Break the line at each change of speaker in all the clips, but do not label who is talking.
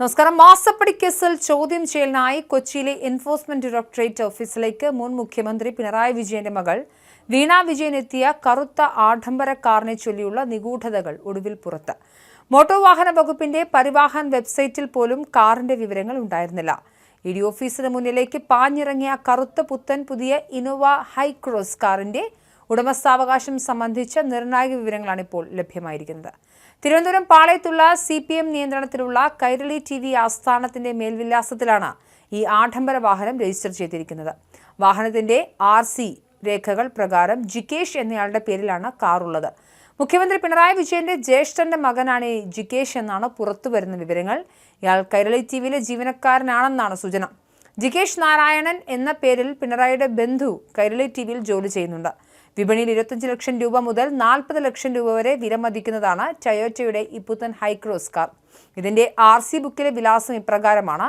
നമസ്കാരം. മാസപ്പടി കേസിൽ ചോദ്യം ചെയ്യലിനായി കൊച്ചിയിലെ എൻഫോഴ്സ്മെന്റ് ഡയറക്ടറേറ്റ് ഓഫീസിലേക്ക് മുൻ മുഖ്യമന്ത്രി പിണറായി വിജയന്റെ മകൾ വീണ വിജയൻ എത്തിയ കറുത്ത ആഡംബര കാറിനെ ചൊല്ലിയുള്ള നിഗൂഢതകൾ ഒടുവിൽ പുറത്ത്. മോട്ടോർ വാഹന വകുപ്പിന്റെ പരിവാഹൻ വെബ്സൈറ്റിൽ പോലും കാറിന്റെ വിവരങ്ങൾ ഉണ്ടായിരുന്നില്ല. ഇഡി ഓഫീസിന് മുന്നിലേക്ക് പാഞ്ഞിറങ്ങിയ കറുത്ത പുത്തൻ പുതിയ ഇന്നോവ ഹൈക്രോസ് കാറിന്റെ ഉടമസ്ഥാവകാശം സംബന്ധിച്ച നിർണായക വിവരങ്ങളാണ് ഇപ്പോൾ ലഭ്യമായിരിക്കുന്നത്. തിരുവനന്തപുരം പാളയത്തുള്ള CPM നിയന്ത്രണത്തിലുള്ള കൈരളി TV ആസ്ഥാനത്തിന്റെ മേൽവിലാസത്തിലാണ് ഈ ആഡംബര വാഹനം രജിസ്റ്റർ ചെയ്തിരിക്കുന്നത്. വാഹനത്തിന്റെ RC രേഖകൾ പ്രകാരം ജികേഷ് എന്നയാളുടെ പേരിലാണ് കാറുള്ളത്. മുഖ്യമന്ത്രി പിണറായി വിജയന്റെ ജ്യേഷ്ഠന്റെ മകനാണ് ജികേഷ് എന്നാണ് പുറത്തുവരുന്ന വിവരങ്ങൾ. ഇയാൾ കൈരളി TVയിലെ ജീവനക്കാരനാണെന്നാണ് സൂചന. ജികേഷ് നാരായണൻ എന്ന പേരിൽ പിണറായിയുടെ ബന്ധു കൈരളി TVയിൽ ജോലി ചെയ്യുന്നുണ്ട്. വിപണിയിൽ 25 ലക്ഷം രൂപ മുതൽ 40 ലക്ഷം രൂപ വരെ വിലമതിക്കുന്നതാണ് ടൊയോട്ടയുടെ ഈ പുത്തൻ ഹൈക്രോസ് കാർ. ഇതിന്റെ RC ബുക്കിലെ വിലാസം ഇപ്രകാരമാണ്: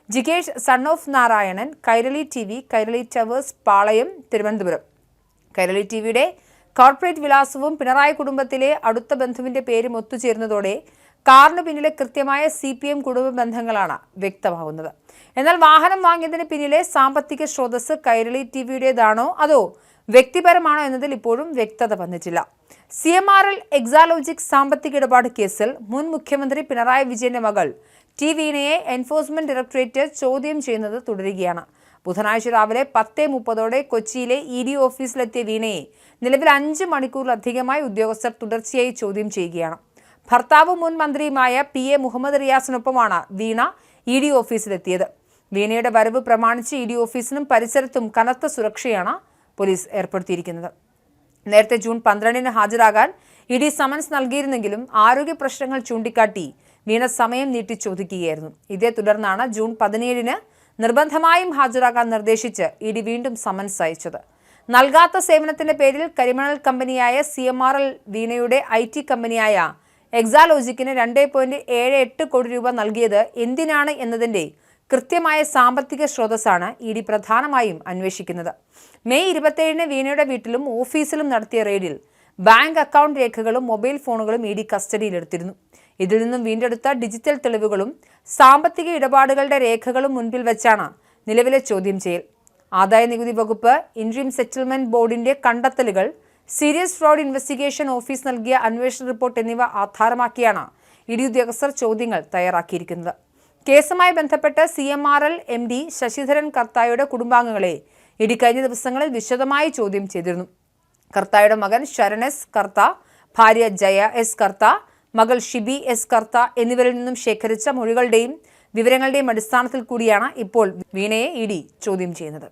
Jikesh son of Narayanan, Kairali TV, Kairali towers, Palayam, Thiruvananthapuram. Kairali TVയുടെ കോർപ്പറേറ്റ് വിലാസവും പിണറായി കുടുംബത്തിലെ അടുത്ത ബന്ധുവിന്റെ പേരും ഒത്തുചേർന്നതോടെ കാറിന് പിന്നിലെ കൃത്യമായ CPM കുടുംബ ബന്ധങ്ങളാണ് വ്യക്തമാകുന്നത്. എന്നാൽ വാഹനം വാങ്ങിയതിന് പിന്നിലെ സാമ്പത്തിക സ്രോതസ് കൈരളി TVയുടേതാണോ അതോ വ്യക്തിപരമാണോ എന്നതിൽ ഇപ്പോഴും വ്യക്തത വന്നിട്ടില്ല. CMRL എക്സാലോജിക് സാമ്പത്തിക ഇടപാട് കേസിൽ മുൻ മുഖ്യമന്ത്രി പിണറായി വിജയന്റെ മകൾ വീണയെ എൻഫോഴ്സ്മെന്റ് ഡയറക്ടറേറ്റ് ചോദ്യം ചെയ്യുന്നത് തുടരുകയാണ്. ബുധനാഴ്ച രാവിലെ 10:30 കൊച്ചിയിലെ ED ഓഫീസിലെത്തിയ വീണയെ നിലവിൽ 5 മണിക്കൂറിലധികമായി ഉദ്യോഗസ്ഥർ തുടർച്ചയായി ചോദ്യം ചെയ്യുകയാണ്. ഭർത്താവും മുൻ മന്ത്രിയുമായ PA മുഹമ്മദ് റിയാസിനൊപ്പമാണ് വീണ ED ഓഫീസിലെത്തിയത്. വീണയുടെ വരവ് പ്രമാണിച്ച് ED ഓഫീസിനും പരിസരത്തും കനത്ത സുരക്ഷയാണ് പോലീസ് ഏർപ്പെടുത്തിയിരിക്കുന്നത്. നേരത്തെ ജൂൺ 12-ന് ഹാജരാകാൻ ED സമൻസ് നൽകിയിരുന്നെങ്കിലും ആരോഗ്യ പ്രശ്നങ്ങൾ ചൂണ്ടിക്കാട്ടി വീണ സമയം നീട്ടി ചോദിക്കുകയായിരുന്നു. ഇതേ തുടർന്നാണ് ജൂൺ 17-ന് നിർബന്ധമായും ഹാജരാകാൻ നിർദ്ദേശിച്ച് ED വീണ്ടും സമൻസ് അയച്ചത്. നൽകാത്ത സേവനത്തിന്റെ പേരിൽ കരിമണൽ കമ്പനിയായ CMRL വീണയുടെ IT കമ്പനിയായ എക്സാലോജിക്കിന് 2.78 കോടി രൂപ നൽകിയത് എന്തിനാണ് എന്നതിന്റെ കൃത്യമായ സാമ്പത്തിക സ്രോതസ്സാണ് ED പ്രധാനമായും അന്വേഷിക്കുന്നത്. മെയ് 27-ന് വീണയുടെ വീട്ടിലും ഓഫീസിലും നടത്തിയ റെയ്ഡിൽ ബാങ്ക് അക്കൗണ്ട് രേഖകളും മൊബൈൽ ഫോണുകളും ED കസ്റ്റഡിയിലെടുത്തിരുന്നു. ഇതിൽ നിന്നും വീണ്ടെടുത്ത ഡിജിറ്റൽ തെളിവുകളും സാമ്പത്തിക ഇടപാടുകളുടെ രേഖകളും മുൻപിൽ വെച്ചാണ് നിലവിലെ ചോദ്യം ചെയ്യൽ. ആദായ നികുതി വകുപ്പ്, ഇൻട്രീം സെറ്റിൽമെന്റ് ബോർഡിന്റെ കണ്ടെത്തലുകൾ, സീരിയസ് ഫ്രോഡ് ഇൻവെസ്റ്റിഗേഷൻ ഓഫീസ് നൽകിയ അന്വേഷണ റിപ്പോർട്ട് എന്നിവ ആധാരമാക്കിയാണ് ED ഉദ്യോഗസ്ഥർ ചോദ്യങ്ങൾ തയ്യാറാക്കിയിരിക്കുന്നത്. കേസുമായി ബന്ധപ്പെട്ട് CMRL MD ശശിധരൻ കർത്തായുടെ കുടുംബാംഗങ്ങളെ ED കഴിഞ്ഞ ദിവസങ്ങളിൽ വിശദമായി ചോദ്യം ചെയ്തിരുന്നു. കർത്തായുടെ മകൻ ശരൺ S കർത്ത, ഭാര്യ ജയ S കർത്ത, മകൾ ഷിബി S കർത്ത എന്നിവരിൽ നിന്നും ശേഖരിച്ച മൊഴികളുടെയും വിവരങ്ങളുടെയും അടിസ്ഥാനത്തിൽ കൂടിയാണ് ഇപ്പോൾ വീണയെ ED ചോദ്യം ചെയ്യുന്നത്.